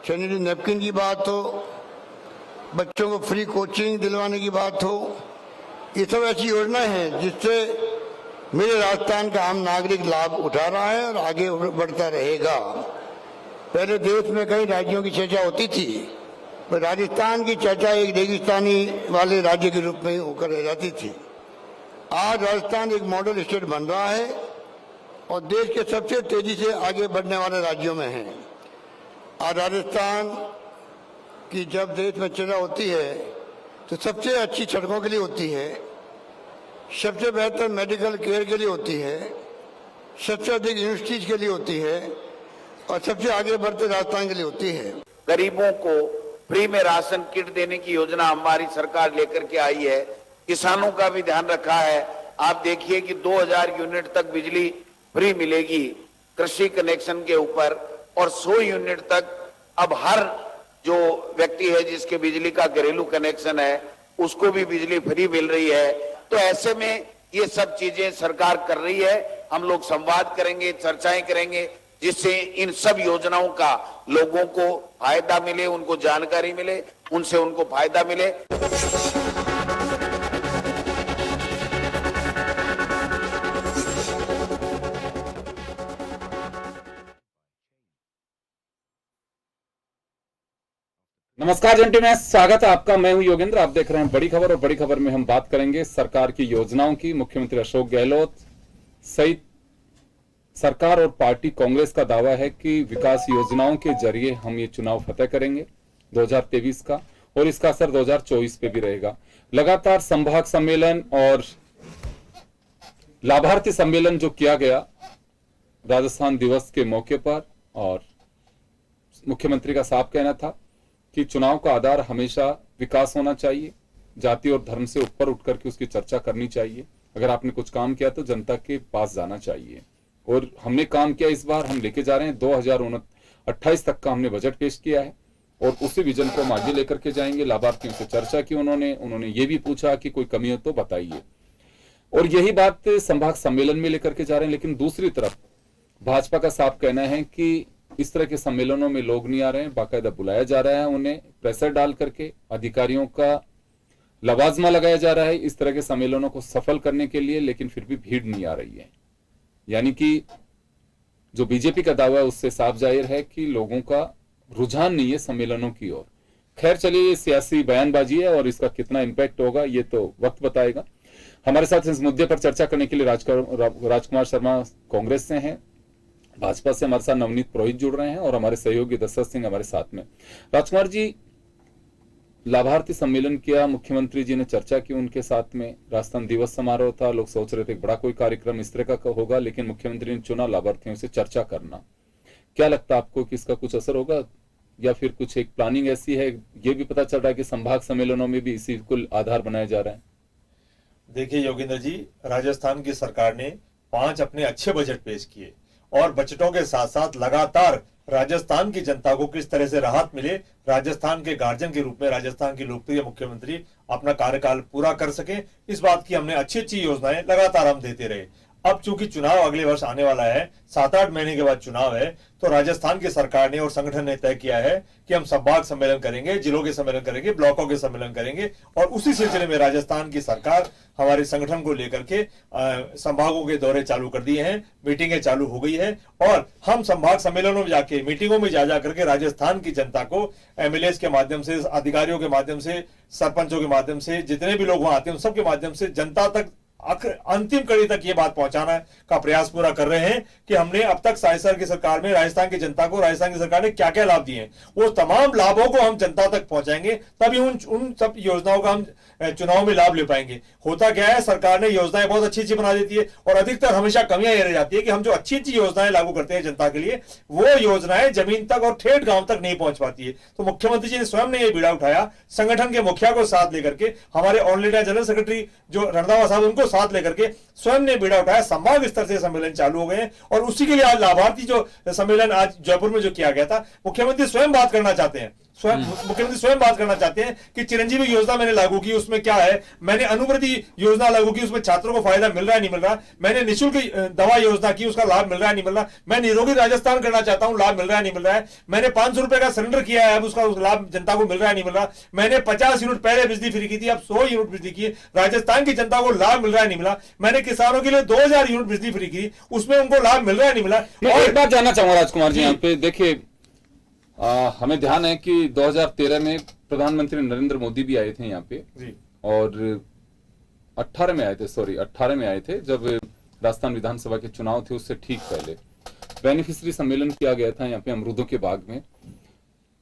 Sanitary napkin की बात हो, बच्चों को फ्री कोचिंग दिलवाने की बात हो, ये सब ऐसी योजनाएं हैं जिससे मेरे राजस्थान का आम नागरिक लाभ उठा रहा है और आगे बढ़ता रहेगा। पहले देश में कई राज्यों की चर्चा होती थी, पर राजस्थान की चर्चा एक रेगिस्तानी वाले राज्य के रूप में होकर रह जाती थी। आज राजस्थान एक मॉडल स्टेट बन रहा है और देश के सबसे तेजी से आगे बढ़ने वाले राज्यों में है। आज राजस्थान की जब देश में चर्चा होती है तो सबसे अच्छी सड़कों के लिए होती है, सबसे बेहतर मेडिकल केयर के लिए होती है, सबसे अधिक यूनिवर्सिटीज के लिए होती है और सबसे आगे बढ़ते राजस्थान के लिए होती है। गरीबों को फ्री में राशन किट देने की योजना हमारी सरकार लेकर के आई है। किसानों का भी ध्यान रखा है। आप देखिए कि 2000 यूनिट तक बिजली फ्री मिलेगी कृषि कनेक्शन के ऊपर, और 100 यूनिट तक अब हर जो व्यक्ति है जिसके बिजली का घरेलू कनेक्शन है उसको भी बिजली फ्री मिल रही है। तो ऐसे में ये सब चीजें सरकार कर रही है। हम लोग संवाद करेंगे, चर्चाएं करेंगे, जिससे इन सब योजनाओं का लोगों को फायदा मिले, उनको जानकारी मिले, उनसे उनको फायदा मिले। नमस्कार जंटी में स्वागत है आपका। मैं हूं योगेंद्र। आप देख रहे हैं बड़ी खबर, और बड़ी खबर में हम बात करेंगे सरकार की योजनाओं की। मुख्यमंत्री अशोक गहलोत सहित सरकार और पार्टी कांग्रेस का दावा है कि विकास योजनाओं के जरिए हम ये चुनाव फतेह करेंगे 2023 का, और इसका असर 2024 पे भी रहेगा। लगातार संभाग सम्मेलन और लाभार्थी सम्मेलन जो किया गया राजस्थान दिवस के मौके पर, और मुख्यमंत्री का साफ कहना था कि चुनाव का आधार हमेशा विकास होना चाहिए, जाति और धर्म से ऊपर उठ करके उसकी चर्चा करनी चाहिए। अगर आपने कुछ काम किया तो जनता के पास जाना चाहिए, और हमने काम किया। इस बार हम लेके जा रहे हैं 2028 तक का हमने बजट पेश किया है, और उसी विजन को हम आगे लेकर के जाएंगे। लाभार्थियों से चर्चा की उन्होंने ये भी पूछा कि कोई कमी हो तो बताइए, और यही बात संभाग सम्मेलन में लेकर के जा रहे हैं। लेकिन दूसरी तरफ भाजपा का साफ कहना है कि इस तरह के सम्मेलनों में लोग नहीं आ रहे हैं, बाकायदा बुलाया जा रहा है उन्हें, प्रेशर डाल करके अधिकारियों का लवाजमा लगाया जा रहा है इस तरह के सम्मेलनों को सफल करने के लिए, लेकिन फिर भी भीड़ नहीं आ रही है। यानी कि जो बीजेपी का दावा है उससे साफ जाहिर है कि लोगों का रुझान नहीं है सम्मेलनों की ओर। खैर चलिए, ये सियासी बयानबाजी है और इसका कितना इंपैक्ट होगा ये तो वक्त बताएगा। हमारे साथ इस मुद्दे पर चर्चा करने के लिए राजकुमार शर्मा कांग्रेस से हैं, भाजपा से हमारे साथ नवनीत पुरोहित जुड़ रहे हैं, और हमारे सहयोगी दशरथ सिंह हमारे साथ में। राजकुमार जी, लाभार्थी सम्मेलन किया, मुख्यमंत्री जी ने चर्चा की उनके साथ में, राजस्थान दिवस समारोह था, लोग सोच रहे थे बड़ा कोई कार्यक्रम इस तरह का होगा, लेकिन मुख्यमंत्री ने चुना लाभार्थियों से चर्चा करना। क्या लगता है आपको कि इसका कुछ असर होगा, या फिर कुछ एक प्लानिंग ऐसी है? ये भी पता चल रहा है कि संभाग सम्मेलनों में भी इसी कुल आधार बनाया जा रहा है। देखिए योगेंद्र जी, राजस्थान की सरकार ने 5 अपने अच्छे बजट पेश किए, और बजटों के साथ साथ लगातार राजस्थान की जनता को किस तरह से राहत मिले, राजस्थान के गार्जियन के रूप में राजस्थान के लोकप्रिय मुख्यमंत्री अपना कार्यकाल पूरा कर सके, इस बात की हमने अच्छी अच्छी योजनाएं लगातार हम देते रहे। अब चूंकि चुनाव अगले वर्ष आने वाला है, 7-8 महीने के बाद चुनाव है, तो राजस्थान की सरकार ने और संगठन ने तय किया है कि हम संभाग सम्मेलन करेंगे, जिलों के सम्मेलन करेंगे, ब्लॉकों के सम्मेलन करेंगे, और उसी सिलसिले में राजस्थान की सरकार हमारे संगठन को लेकर के संभागों के दौरे चालू कर दिए हैं, मीटिंगें चालू हो गई है, और हम संभाग सम्मेलनों में जाके, मीटिंगों में जा करके राजस्थान की जनता को एमएलएस के माध्यम से, अधिकारियों के माध्यम से, सरपंचों के माध्यम से, जितने भी लोग वहां आते हैं उन सबके माध्यम से जनता तक अंतिम कड़ी तक ये बात पहुंचाना का प्रयास पूरा कर रहे हैं कि हमने अब तक राजस्थान की सरकार में राजस्थान की जनता को, राजस्थान की सरकार ने क्या क्या लाभ दिए हैं, वो तमाम लाभों को हम जनता तक पहुंचाएंगे, तभी उन सब योजनाओं का हम चुनाव में लाभ ले पाएंगे। होता क्या है, सरकार ने योजनाएं बहुत अच्छी अच्छी बना देती है, और अधिकतर हमेशा कमियां ये रह जाती है कि हम जो अच्छी अच्छी योजनाएं लागू करते हैं जनता के लिए, वो योजनाएं जमीन तक और ठेठ गांव तक नहीं पहुंच पाती है। तो मुख्यमंत्री जी ने स्वयं ने यह बीड़ा उठाया, संगठन के मुखिया को साथ लेकर के, हमारे ऑल इंडिया जनरल सेक्रेटरी जो रणदावा साहब, उनको साथ लेकर के स्वयं ने बीड़ा उठाया। संभाग स्तर से सम्मेलन चालू हो गए हैं और उसी के लिए आज लाभार्थी जो सम्मेलन आज जयपुर में जो किया गया था, मुख्यमंत्री स्वयं बात करना चाहते हैं, मुख्यमंत्री स्वयं बात करना चाहते हैं कि चिरंजीवी योजना मैंने लागू की, उसमें क्या है, मैंने अनुवृत्ति योजना लागू की, उसमें छात्रों को फायदा मिल रहा है नहीं मिल रहा, मैंने निःशुल्क दवा योजना की, उसका लाभ मिल रहा है नहीं मिल रहा, मैं निरोगी राजस्थान करना चाहता हूं, लाभ मिल रहा है नहीं मिल रहा है, मैंने 500 रुपए का सिलेंडर किया है, अब उसका लाभ जनता को मिल रहा है नहीं मिल रहा, मैंने 50 यूनिट पहले बिजली फ्री की थी, अब 100 यूनिट बिजली की, राजस्थान की जनता को लाभ मिल रहा है नहीं मिला, मैंने किसानों के लिए 2000 यूनिट बिजली फ्री की, उसमें उनको लाभ मिल रहा है नहीं मिला। मैं एक बात जानना चाहूंगा राजकुमार जी, यहाँ पे देखिए हमें ध्यान है कि 2013 में प्रधानमंत्री नरेंद्र मोदी भी आए थे यहाँ पे जी। और 18 में आए थे जब राजस्थान विधानसभा के चुनाव थे, उससे ठीक पहले बेनिफिशियरी सम्मेलन किया गया था यहाँ पे अमरूदों के बाग में।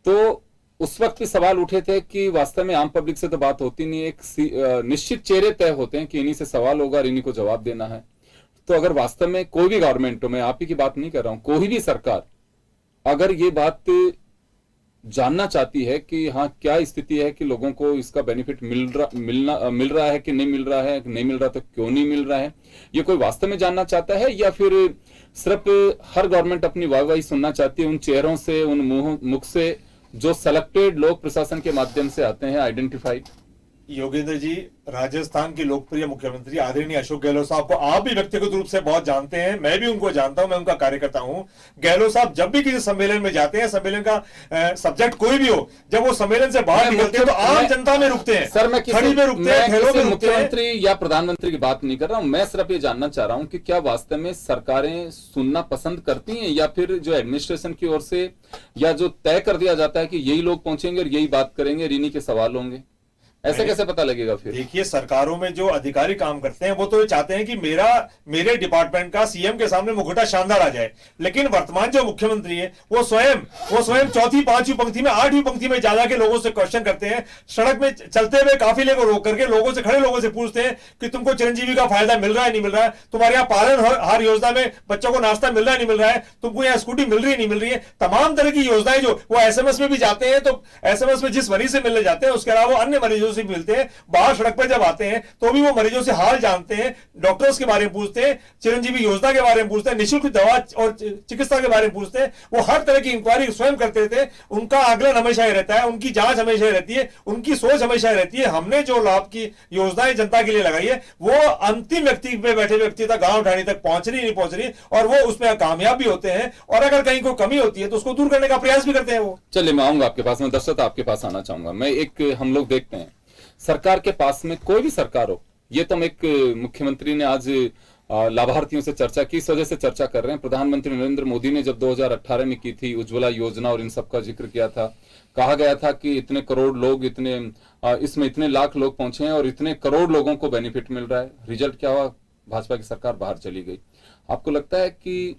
तो उस वक्त भी सवाल उठे थे कि वास्तव में आम पब्लिक से तो बात होती नहीं, एक निश्चित चेहरे तय होते हैं कि इन्हीं से सवाल होगा और इन्हीं को जवाब देना है। तो अगर वास्तव में कोई भी गवर्नमेंट हो, मैं आप ही की बात नहीं कर रहा हूं, कोई भी सरकार अगर ये बात जानना चाहती है कि हाँ क्या स्थिति है कि लोगों को इसका बेनिफिट मिल रहा है कि नहीं मिल रहा है, नहीं मिल रहा तो क्यों नहीं मिल रहा है, ये कोई वास्तव में जानना चाहता है या फिर सिर्फ हर गवर्नमेंट अपनी वाहवाही सुनना चाहती है उन चेहरों से, उन मुख से जो सेलेक्टेड लोग प्रशासन के माध्यम से आते हैं आइडेंटिफाइड? योगेंद्र जी, राजस्थान के लोकप्रिय मुख्यमंत्री आदरणीय अशोक गहलोत साहब को आप भी व्यक्तिगत रूप से बहुत जानते हैं, मैं भी उनको जानता हूं, मैं उनका कार्यकर्ता हूं। गहलोत साहब जब भी किसी सम्मेलन में जाते हैं, सम्मेलन का सब्जेक्ट कोई भी हो, जब वो सम्मेलन से बाहर निकलते हैं तो आम जनता में रुकते हैं, सर मैं खड़ी में रुकते हैं, ठेलों में रुकते हैं। मुख्यमंत्री या प्रधानमंत्री की बात नहीं कर रहा हूं, मैं सिर्फ ये जानना चाह रहा हूं कि क्या वास्तव में सरकारें सुनना पसंद करती हैं या फिर जो एडमिनिस्ट्रेशन की ओर से या जो तय कर दिया जाता है कि यही लोग पहुंचेंगे और यही बात करेंगे, इन्हीं के सवाल होंगे, ऐसे कैसे पता लगेगा फिर? देखिए, सरकारों में जो अधिकारी काम करते हैं वो तो ये चाहते हैं कि मेरे डिपार्टमेंट का सीएम के सामने मुकुटा शानदार आ जाए, लेकिन वर्तमान जो मुख्यमंत्री है वो स्वयं चौथी, पांचवी पंक्ति में, 8वीं पंक्ति में ज्यादा के लोगों से क्वेश्चन करते हैं। सड़क में चलते हुए काफिले को रोक करके खड़े लोगों से पूछते हैं कि तुमको चिरंजीवी का फायदा मिल रहा है नहीं मिल रहा है, तुम्हारे यहाँ पालनहार योजना में बच्चों को नाश्ता मिल रहा है नहीं मिल रहा है, तुमको यहाँ स्कूटी मिल रही है नहीं मिल रही है, तमाम तरह की योजनाएं जो वो एसएमएस में भी जाते हैं, तो एसएमएस में जिस मरीज से मिलने जाते हैं उसके अलावा अन्य मरीजों से मिलते हैं, बाहर सड़क पर जब आते हैं तो भी वो मरीजों से हाल जानते हैं, डॉक्टर्स के बारे में पूछते हैं, चिरंजीवी योजना के बारे में पूछते हैं, निःशुल्क दवा और चिकित्सा के बारे में पूछते हैं, वो हर तरह की इंक्वायरी स्वयं करते थे। उनका आकलन हमेशा ही रहता है, उनकी जांच हमेशा ही रहती है, उनकी सोच हमेशा ही रहती है। हमने जो लाभ की योजनाएं जनता के लिए लगाई है वो अंतिम व्यक्ति पे बैठे व्यक्ति तक, गांव ढाणी तक पहुंच रही और वो उसमें कामयाब भी होते हैं, और अगर कहीं कोई कमी होती है तो उसको दूर करने का प्रयास भी करते हैं वो। चलिए मैं आऊंगा आपके पास, मैं दर्शक आपके पास आना चाहूंगा। हम लोग देखते हैं सरकार के पास में, कोई भी सरकार हो, ये तो एक मुख्यमंत्री ने आज लाभार्थियों से चर्चा की, इस वजह से चर्चा कर रहे हैं। प्रधानमंत्री नरेंद्र मोदी ने जब 2018 में की थी उज्ज्वला योजना और इन सब का जिक्र किया था, कहा गया था कि इतने करोड़ लोग, इसमें इतने लाख लोग पहुंचे हैं और इतने करोड़ लोगों को बेनिफिट मिल रहा है। रिजल्ट क्या हुआ? भाजपा की सरकार बाहर चली गई। आपको लगता है कि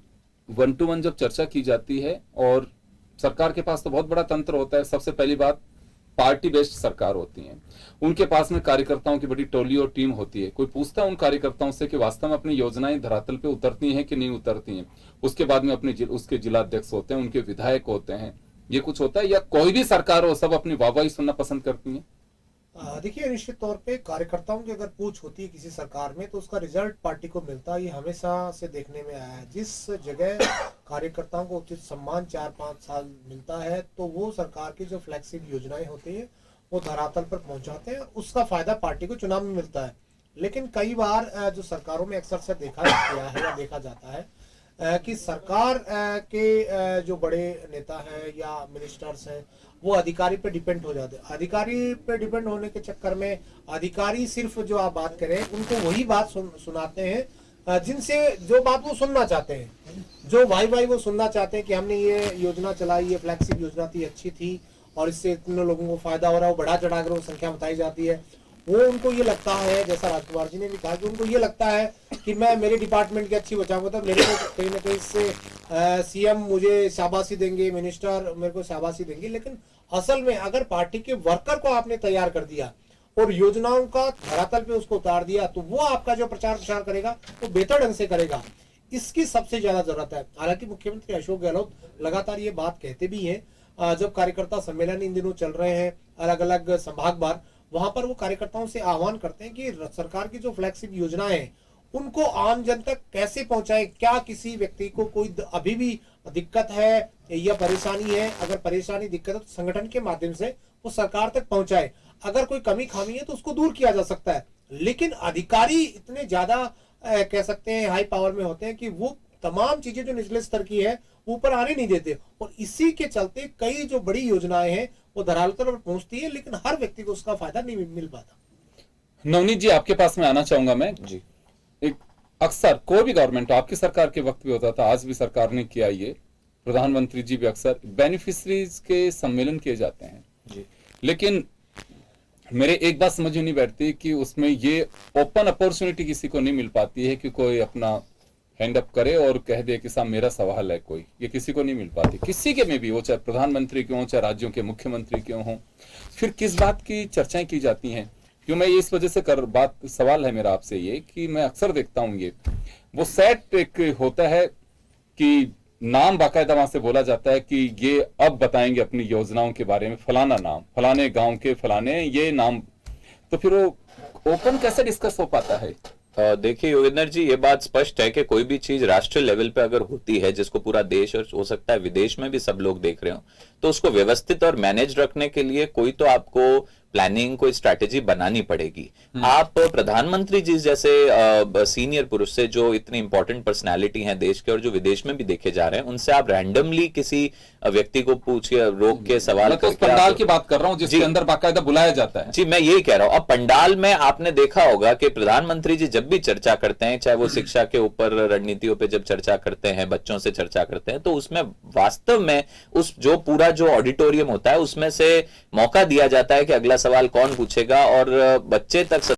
1 to 1 जब चर्चा की जाती है और सरकार के पास तो बहुत बड़ा तंत्र होता है, सबसे पहली बात पार्टी बेस्ड सरकार होती है, उनके पास में कार्यकर्ताओं की बड़ी टोली और टीम होती है, कोई पूछता है उन कार्यकर्ताओं से कि वास्तव में अपनी योजनाएं धरातल पे उतरती हैं कि नहीं उतरती हैं? उसके बाद में उसके जिलाध्यक्ष होते हैं, उनके विधायक होते हैं, ये कुछ होता है या कोई भी सरकार हो सब अपनी वाहवाही सुनना पसंद करती है? देखिए, निश्चित तौर पे कार्यकर्ताओं की अगर पूछ होती है किसी सरकार में तो उसका रिजल्ट पार्टी को मिलता है, ये हमेशा से देखने में आया है। जिस जगह कार्यकर्ताओं को उचित सम्मान 4-5 साल मिलता है तो वो सरकार की जो फ्लैगशिप योजनाएं होती है वो धरातल पर पहुंचाते हैं, उसका फायदा पार्टी को चुनाव में मिलता है। लेकिन कई बार जो सरकारों में अक्सर से देखा गया है या देखा जाता है कि सरकार के जो बड़े नेता हैं या मिनिस्टर्स हैं वो अधिकारी पे डिपेंड हो जाते हैं। अधिकारी पे डिपेंड होने के चक्कर में अधिकारी सिर्फ जो आप बात करें उनको वही बात सुनाते हैं जिनसे जो बात वो सुनना चाहते हैं, जो भाई वो सुनना चाहते हैं कि हमने ये योजना चलाई, ये फ्लैगशिप योजना थी, अच्छी थी और इससे इतने लोगों को फायदा हो रहा है, वो बढ़ा चढ़ा कर वो संख्या बताई जाती है। वो उनको ये लगता है, जैसा राजकुमार जी ने भी कहा कि उनको ये लगता है कि मैं मेरे डिपार्टमेंट की अच्छी बचाऊंगा तो मेरे को कहीं ना कहीं से सीएम मुझे शाबाशी देंगे, मिनिस्टर मेरे को शाबाशी देंगे। लेकिन असल में अगर पार्टी के वर्कर को आपने तैयार कर दिया और योजनाओं का धरातल पे उसको उतार दिया तो वो आपका जो प्रचार प्रसार करेगा वो बेहतर ढंग से करेगा। इसकी सबसे ज्यादा जरूरत है। हालांकि मुख्यमंत्री अशोक गहलोत लगातार ये बात कहते भी हैं, जब कार्यकर्ता सम्मेलन इन दिनों चल रहे हैं अलग अलग संभाग बार, वहां पर वो कार्यकर्ताओं से आह्वान करते हैं कि सरकार की जो फ्लैगशिप योजनाएं हैं उनको आम जन तक कैसे पहुंचाए। क्या किसी व्यक्ति को कोई अभी भी दिक्कत है या परेशानी है, अगर परेशानी दिक्कत है तो संगठन के माध्यम से वो सरकार तक पहुंचाए। अगर कोई कमी खामी है तो उसको दूर किया जा सकता है। लेकिन अधिकारी इतने ज्यादा कह सकते हैं हाई पावर में होते हैं कि वो तमाम चीजें जो निचले स्तर की है ऊपर आने नहीं देते, और इसी के चलते कई जो बड़ी योजनाएं हैं वो धरातल पर पहुंचती है लेकिन हर व्यक्ति को उसका फायदा नहीं मिल पाता। नवनीत जी, आपके पास में आना चाहूंगा मैं जी। एक अक्सर कोई भी गवर्नमेंट, आपकी सरकार के वक्त भी होता था, आज भी सरकार ने किया, ये प्रधानमंत्री जी भी अक्सर बेनिफिशरीज के सम्मेलन किए जाते हैं जी। लेकिन मेरे एक बात समझ में नहीं बैठती कि उसमें ये ओपन अपॉर्चुनिटी किसी को नहीं मिल पाती है कि कोई अपना हैंड अप करे और कह दे कि साहब मेरा सवाल है कोई, ये किसी को नहीं मिल पाती। किसी के में भी, वो चाहे प्रधानमंत्री क्यों, चाहे राज्यों के मुख्यमंत्री क्यों हो, फिर किस बात की चर्चाएं की जाती हैं? क्यों मैं इस वजह से सवाल है मेरा आपसे ये कि मैं अक्सर देखता हूं ये वो सेट एक होता है कि नाम बाकायदा वहां से बोला जाता है कि ये अब बताएंगे अपनी योजनाओं के बारे में, फलाना नाम, फलाने गांव के फलाने ये नाम, तो फिर वो ओपन कैसे डिस्कस हो पाता है? देखिए योगेंद्र जी, ये बात स्पष्ट है कि कोई भी चीज राष्ट्रीय लेवल पे अगर होती है जिसको पूरा देश और हो सकता है विदेश में भी सब लोग देख रहे हो, तो उसको व्यवस्थित और मैनेज रखने के लिए कोई तो आपको प्लानिंग, कोई स्ट्रैटेजी बनानी पड़ेगी। आप प्रधानमंत्री जी जैसे सीनियर पुरुष से, जो इतनी इंपॉर्टेंट पर्सनालिटी हैं देश के और जो विदेश में भी देखे जा रहे हैं, उनसे आप रैंडमली किसी व्यक्ति को पूछिए, रोक के सवाल तो पंडाल की बात कर रहा हूं जिसके अंदर बाकायदा बुलाया जाता है। जी, मैं यही कह रहा हूं। अब पंडाल में आपने देखा होगा कि प्रधानमंत्री जी जब भी चर्चा करते हैं, चाहे वो शिक्षा के ऊपर रणनीतियों पे जब चर्चा करते हैं, बच्चों से चर्चा करते हैं, तो उसमें वास्तव में उस जो पूरा जो ऑडिटोरियम होता है उसमें से मौका दिया जाता है कि अगला सवाल कौन पूछेगा, और बच्चे तक